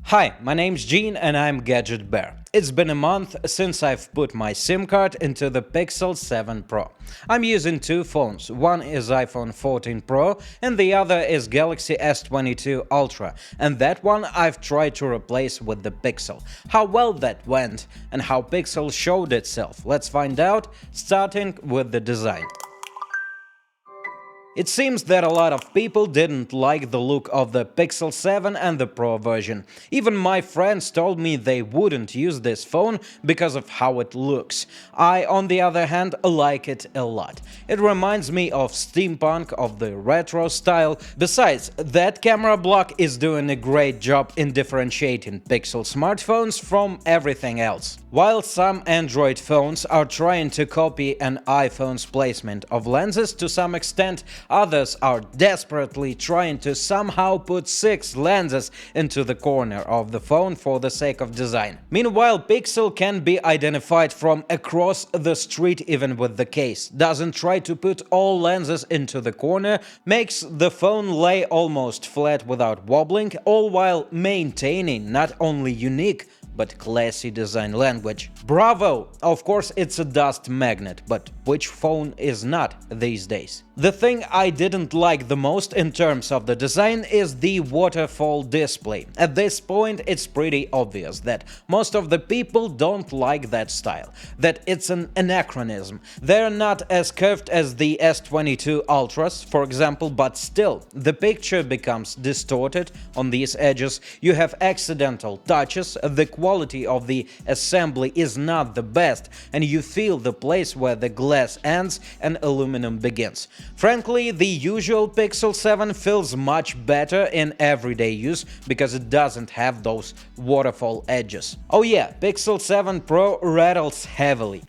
Hi, my name's Gene and I'm Gadget Bear. It's been a month since I've put my SIM card into the Pixel 7 Pro. I'm using two phones, one is iPhone 14 Pro and the other is Galaxy S22 Ultra, and that one I've tried to replace with the Pixel. How well that went and how Pixel showed itself, let's find out, starting with the design. It seems that a lot of people didn't like the look of the Pixel 7 and the Pro version. Even my friends told me they wouldn't use this phone because of how it looks. I, on the other hand, like it a lot. It reminds me of steampunk, of the retro style. Besides, that camera block is doing a great job in differentiating Pixel smartphones from everything else. While some Android phones are trying to copy an iPhone's placement of lenses to some extent, others are desperately trying to somehow put 6 lenses into the corner of the phone for the sake of design. Meanwhile, Pixel can be identified from across the street even with the case, doesn't try to put all lenses into the corner, makes the phone lay almost flat without wobbling, all while maintaining not only unique but classy design language. Bravo! Of course it's a dust magnet, but which phone is not these days? The thing I didn't like the most in terms of the design is the waterfall display. At this point it's pretty obvious that most of the people don't like that style, that it's an anachronism. They're not as curved as the S22 Ultras, for example, but still, the picture becomes distorted on these edges, you have accidental touches, the quality of the assembly is not the best, and you feel the place where the glass ends and aluminum begins. Frankly, the usual Pixel 7 feels much better in everyday use because it doesn't have those waterfall edges. Oh yeah, Pixel 7 Pro rattles heavily.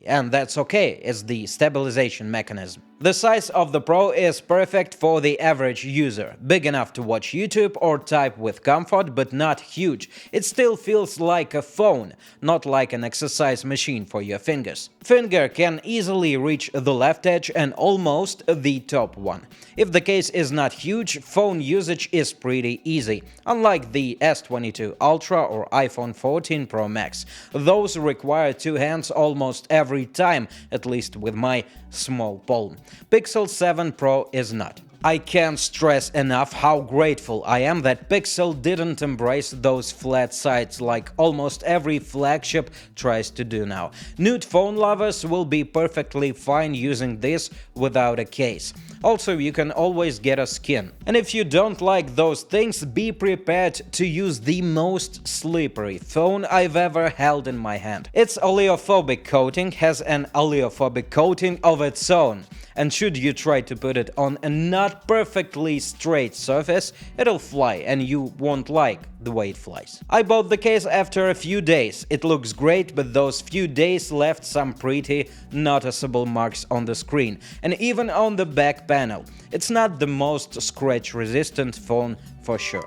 And that's okay, it's the stabilization mechanism. The size of the Pro is perfect for the average user, big enough to watch YouTube or type with comfort, but not huge. It still feels like a phone, not like an exercise machine for your fingers. Finger can easily reach the left edge and almost the top one. If the case is not huge, phone usage is pretty easy, unlike the S22 Ultra or iPhone 14 Pro Max. Those require two hands almost every time, at least with my small palm. Pixel 7 Pro is not. I can't stress enough how grateful I am that Pixel didn't embrace those flat sides like almost every flagship tries to do now. Nude phone lovers will be perfectly fine using this without a case. Also, you can always get a skin. And if you don't like those things, be prepared to use the most slippery phone I've ever held in my hand. Its oleophobic coating has an oleophobic coating of its own. And should you try to put it on a not perfectly straight surface, it'll fly and you won't like the way it flies. I bought the case after a few days. It looks great, but those few days left some pretty noticeable marks on the screen and even on the back panel. It's not the most scratch-resistant phone for sure.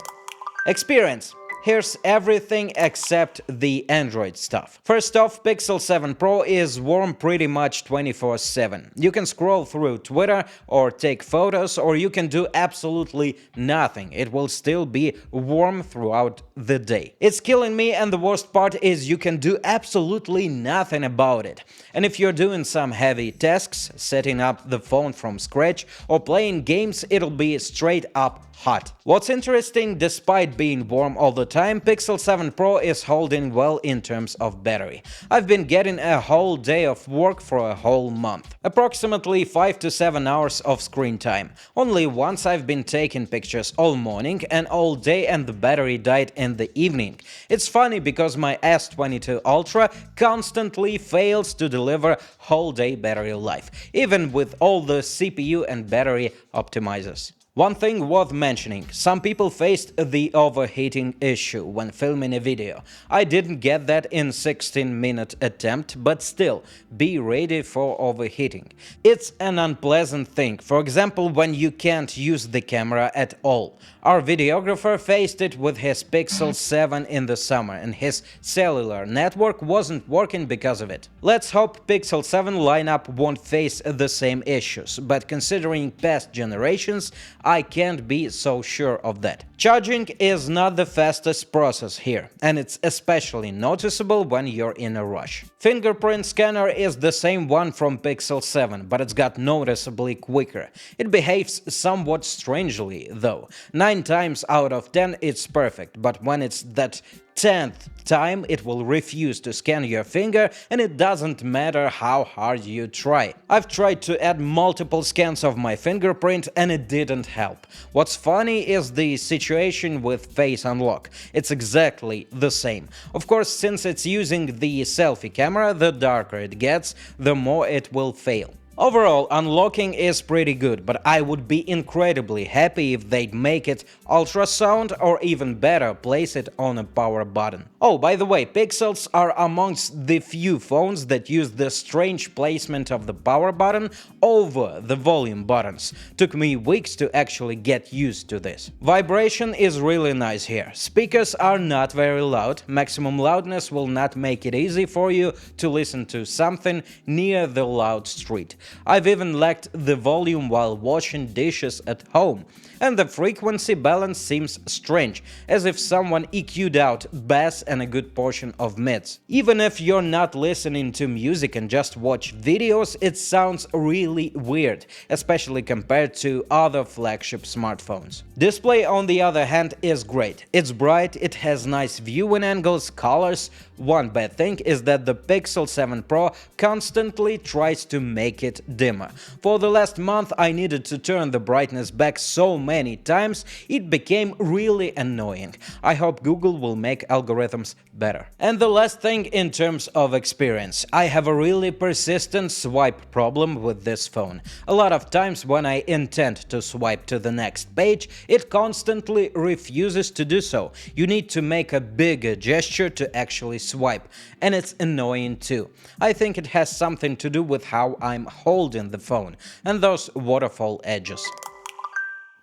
Experience. Here's everything except the Android stuff. First off, Pixel 7 Pro is warm pretty much 24/7. You can scroll through Twitter or take photos, or you can do absolutely nothing. It will still be warm throughout the day. It's killing me, and the worst part is you can do absolutely nothing about it. And if you're doing some heavy tasks, setting up the phone from scratch, or playing games, it'll be straight up hot. What's interesting, despite being warm all the time, Pixel 7 Pro is holding well in terms of battery. I've been getting a whole day of work for a whole month. Approximately 5 to 7 hours of screen time. Only once I've been taking pictures all morning and all day, and the battery died in the evening. It's funny because my S22 Ultra constantly fails to deliver whole day battery life, even with all the CPU and battery optimizers. One thing worth mentioning, some people faced the overheating issue when filming a video. I didn't get that in 16-minute attempt, but still, be ready for overheating. It's an unpleasant thing, for example, when you can't use the camera at all. Our videographer faced it with his Pixel 7 in the summer, and his cellular network wasn't working because of it. Let's hope Pixel 7 lineup won't face the same issues, but considering past generations, I can't be so sure of that. Charging is not the fastest process here, and it's especially noticeable when you're in a rush. Fingerprint scanner is the same one from Pixel 7, but it's got noticeably quicker. It behaves somewhat strangely, though. 9 times out of 10 it's perfect, but when it's that 10th time it will refuse to scan your finger, and it doesn't matter how hard you try. I've tried to add multiple scans of my fingerprint and it didn't help. What's funny is the situation with Face Unlock. It's exactly the same. Of course, since it's using the selfie camera, the darker it gets, the more it will fail. Overall, unlocking is pretty good, but I would be incredibly happy if they'd make it ultrasound, or even better, place it on a power button. Oh, by the way, Pixels are amongst the few phones that use the strange placement of the power button over the volume buttons. Took me weeks to actually get used to this. Vibration is really nice here. Speakers are not very loud. Maximum loudness will not make it easy for you to listen to something near the loud street. I've even lacked the volume while washing dishes at home, and the frequency balance seems strange, as if someone EQ'd out bass and a good portion of mids. Even if you're not listening to music and just watch videos, it sounds really weird, especially compared to other flagship smartphones. Display, on the other hand, is great. It's bright, it has nice viewing angles, colors. One bad thing is that the Pixel 7 Pro constantly tries to make it dimmer. For the last month I needed to turn the brightness back so many times, it became really annoying. I hope Google will make algorithms better. And the last thing in terms of experience, I have a really persistent swipe problem with this phone. A lot of times when I intend to swipe to the next page, it constantly refuses to do so. You need to make a bigger gesture to actually swipe, and it's annoying too. I think it has something to do with how I'm holding the phone and those waterfall edges.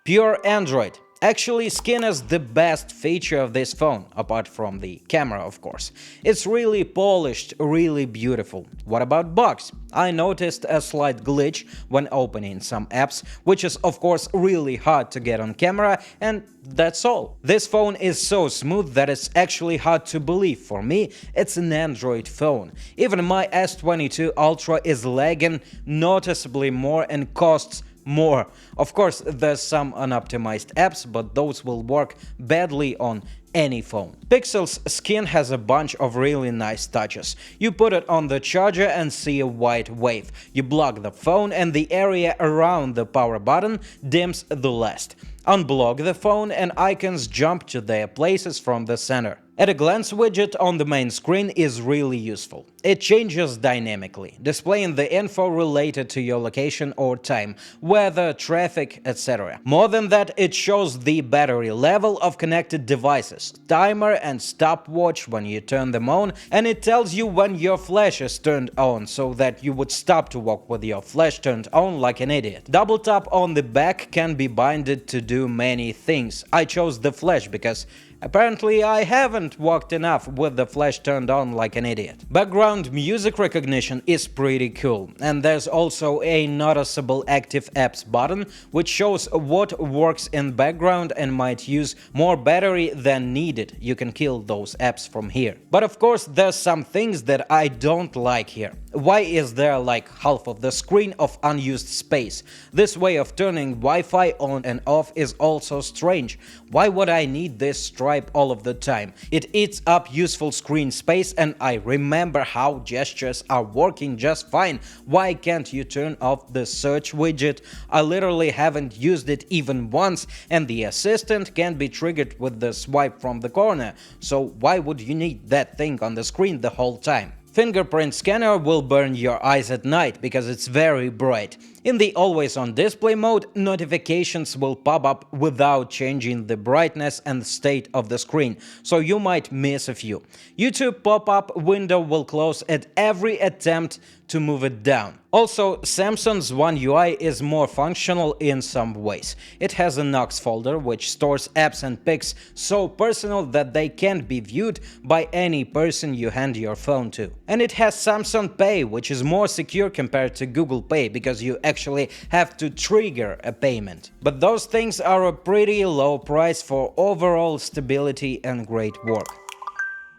Pure Android. Actually, skin is the best feature of this phone, apart from the camera, of course. It's really polished, really beautiful. What about bugs? I noticed a slight glitch when opening some apps, which is of course really hard to get on camera, and that's all. This phone is so smooth that it's actually hard to believe. For me, it's an Android phone. Even my S22 Ultra is lagging noticeably more and costs more. Of course, there's some unoptimized apps, but those will work badly on any phone. Pixel's skin has a bunch of really nice touches. You put it on the charger and see a white wave. You block the phone and the area around the power button dims the last. Unblock the phone and icons jump to their places from the center. At a glance widget on the main screen is really useful. It changes dynamically, displaying the info related to your location or time, weather, traffic, etc. More than that, it shows the battery level of connected devices, timer and stopwatch when you turn them on, and it tells you when your flash is turned on, so that you would stop to walk with your flash turned on like an idiot. Double tap on the back can be binded to do many things. I chose the flash because apparently I haven't walked enough with the flash turned on like an idiot. Background music recognition is pretty cool, and there's also a noticeable active apps button, which shows what works in background and might use more battery than needed. You can kill those apps from here. But of course, there's some things that I don't like here. Why is there like half of the screen of unused space? This way of turning Wi-Fi on and off is also strange. Why would I need this stripe all of the time? It eats up useful screen space, and I remember how gestures are working just fine. Why can't you turn off the search widget? I literally haven't used it even once, and the assistant can be triggered with the swipe from the corner. So why would you need that thing on the screen the whole time? Fingerprint scanner will burn your eyes at night because it's very bright. In the always-on display mode, notifications will pop up without changing the brightness and state of the screen, so you might miss a few. YouTube pop-up window will close at every attempt to move it down. Also, Samsung's One UI is more functional in some ways. It has a Nox folder which stores apps and pics so personal that they can't be viewed by any person you hand your phone to. And it has Samsung Pay, which is more secure compared to Google Pay because you actually actually have to trigger a payment. But those things are a pretty low price for overall stability and great work.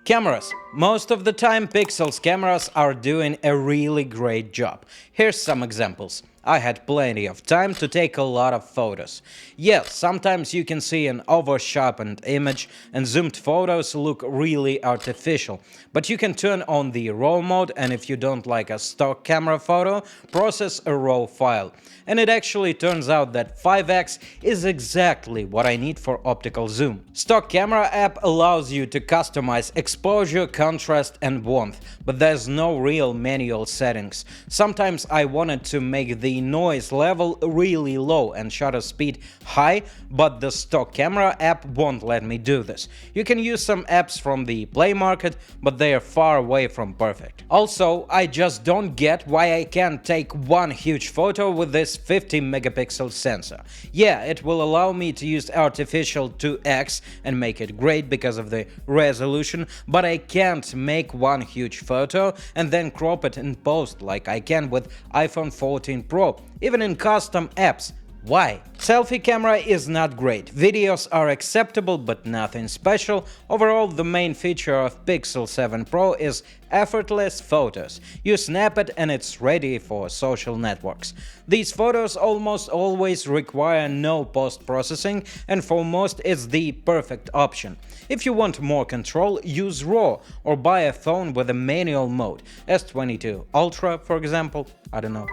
Cameras. Most of the time Pixel's cameras are doing a really great job. Here's some examples. I had plenty of time to take a lot of photos. Yes, sometimes you can see an over-sharpened image and zoomed photos look really artificial, but you can turn on the RAW mode, and if you don't like a stock camera photo, process a RAW file. And it actually turns out that 5x is exactly what I need for optical zoom. Stock camera app allows you to customize exposure, contrast and warmth, but there's no real manual settings. Sometimes I wanted to make the noise level really low and shutter speed high, but the stock camera app won't let me do this. You can use some apps from the Play Market, but they are far away from perfect. Also, I just don't get why I can't take one huge photo with this 50 megapixel sensor. Yeah, it will allow me to use artificial 2x and make it great because of the resolution, but I can't make one huge photo and then crop it in post like I can with iPhone 14 Pro, even in custom apps. Why? Selfie camera is not great, videos are acceptable but nothing special. Overall, the main feature of Pixel 7 Pro is effortless photos. You snap it and it's ready for social networks. These photos almost always require no post-processing, and for most it's the perfect option. If you want more control, use RAW or buy a phone with a manual mode, S22 Ultra for example, I don't know.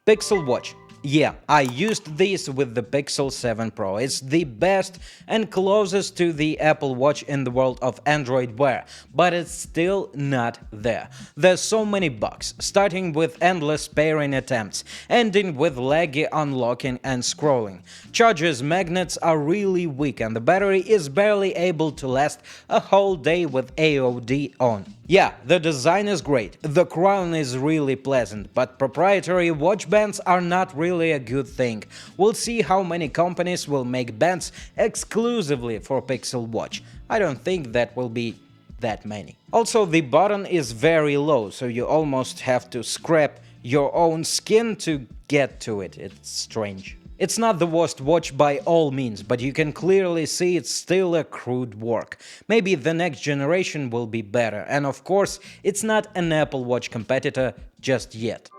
Pixel Watch. Yeah, I used this with the Pixel 7 Pro. It's the best and closest to the Apple Watch in the world of Android Wear, but it's still not there. There's so many bugs, starting with endless pairing attempts, ending with laggy unlocking and scrolling. Charger's magnets are really weak and the battery is barely able to last a whole day with AOD on. Yeah, the design is great, the crown is really pleasant, but proprietary watch bands are not really a good thing. We'll see how many companies will make bands exclusively for Pixel Watch. I don't think that will be that many. Also, the button is very low, so you almost have to scrape your own skin to get to it. It's strange. It's not the worst watch by all means, but you can clearly see it's still a crude work. Maybe the next generation will be better, and of course, it's not an Apple Watch competitor just yet.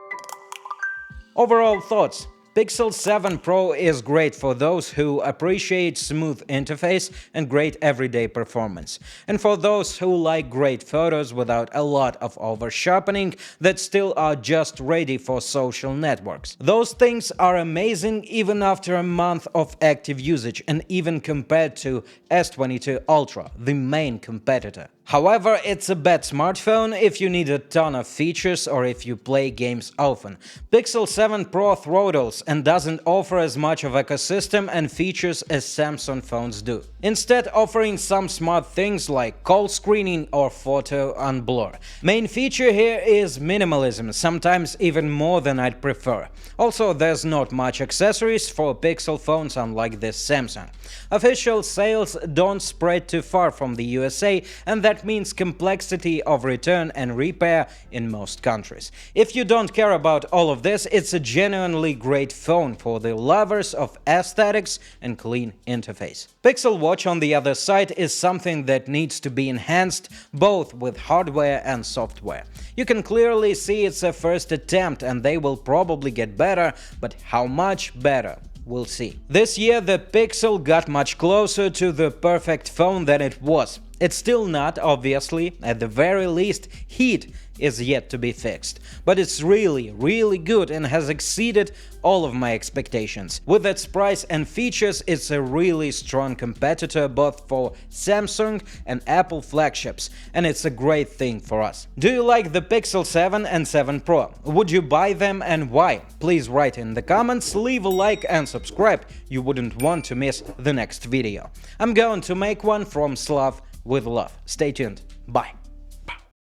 Overall thoughts. Pixel 7 Pro is great for those who appreciate smooth interface and great everyday performance, and for those who like great photos without a lot of over-sharpening that still are just ready for social networks. Those things are amazing even after a month of active usage and even compared to S22 Ultra, the main competitor. However, it's a bad smartphone if you need a ton of features or if you play games often. Pixel 7 Pro throttles and doesn't offer as much of ecosystem and features as Samsung phones do, instead offering some smart things like call screening or photo unblur. Main feature here is minimalism, sometimes even more than I'd prefer. Also, there's not much accessories for Pixel phones unlike this Samsung. Official sales don't spread too far from the USA, and that means complexity of return and repair in most countries. If you don't care about all of this, it's a genuinely great phone for the lovers of aesthetics and clean interface. Pixel Watch, on the other side, is something that needs to be enhanced both with hardware and software. You can clearly see it's a first attempt and they will probably get better, but how much better? We'll see. This year the Pixel got much closer to the perfect phone than it was. It's still not, obviously, at the very least, heat is yet to be fixed, but it's really good and has exceeded all of my expectations. With its price and features, it's a really strong competitor both for Samsung and Apple flagships, and it's a great thing for us. Do you like the Pixel 7 and 7 Pro? Would you buy them and why? Please write in the comments, leave a like and subscribe, you wouldn't want to miss the next video. I'm going to make one from Slav with love. Stay tuned. Bye.